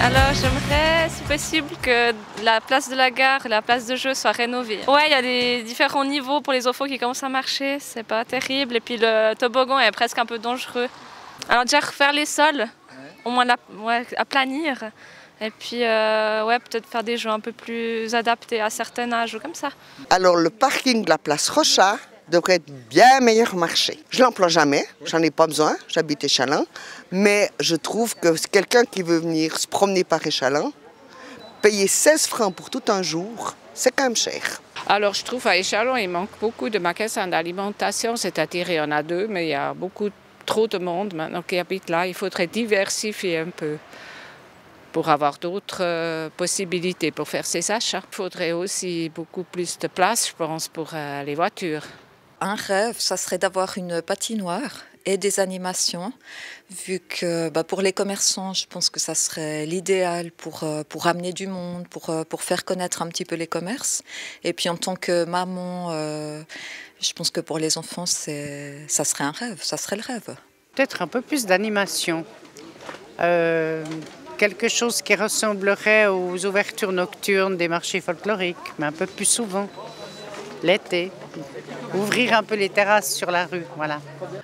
Alors j'aimerais, si possible, que la place de la gare et la place de jeu soient rénovées. Ouais, il y a des différents niveaux pour les enfants qui commencent à marcher, c'est pas terrible. Et puis le toboggan est presque un peu dangereux. Alors déjà refaire les sols, au moins aplanir. Et puis ouais, peut-être faire des jeux un peu plus adaptés à certains âges ou comme ça. Alors le parking de la place Rochat devrait être bien meilleur marché. Je ne l'emploie jamais, j'en ai pas besoin, j'habite Échallens, mais je trouve que quelqu'un qui veut venir se promener par Échallens, payer 16 francs pour tout un jour, c'est quand même cher. Alors je trouve à Échallens, il manque beaucoup de magasins d'alimentation, c'est-à-dire il y en a 2, mais il y a trop de monde maintenant qui habite là. Il faudrait diversifier un peu pour avoir d'autres possibilités pour faire ses achats. Il faudrait aussi beaucoup plus de place, je pense, pour les voitures. Un rêve, ça serait d'avoir une patinoire et des animations, vu que pour les commerçants, je pense que ça serait l'idéal pour amener du monde, pour faire connaître un petit peu les commerces. Et puis en tant que maman, je pense que pour les enfants, ça serait un rêve, ça serait le rêve. Peut-être un peu plus d'animation. Quelque chose qui ressemblerait aux ouvertures nocturnes des marchés folkloriques, mais un peu plus souvent, l'été. Ouvrir un peu les terrasses sur la rue, voilà.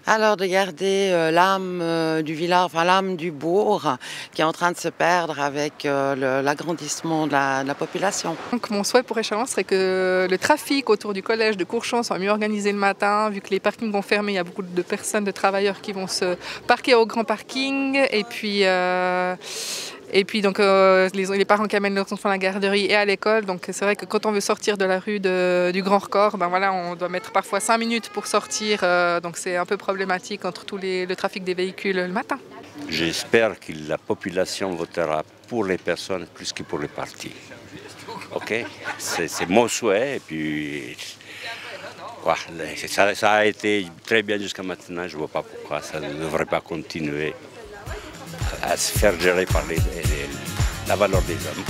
Alors de garder l'âme du village, enfin l'âme du bourg, qui est en train de se perdre avec l'agrandissement de la population. Donc mon souhait pour Échallens serait que le trafic autour du collège de Courchamps soit mieux organisé le matin, vu que les parkings vont fermer, il y a beaucoup de personnes, de travailleurs qui vont se parquer au grand parking, et puis donc les parents qui amènent leurs enfants à la garderie et à l'école, donc c'est vrai que quand on veut sortir de la rue du Grand Record, on doit mettre parfois 5 minutes pour sortir, donc c'est un peu problématique entre le trafic des véhicules le matin. J'espère que la population votera pour les personnes plus que pour les partis. Ok, c'est mon souhait et puis ça a été très bien jusqu'à maintenant, je ne vois pas pourquoi ça ne devrait pas continuer à se faire gérer par la valeur des hommes.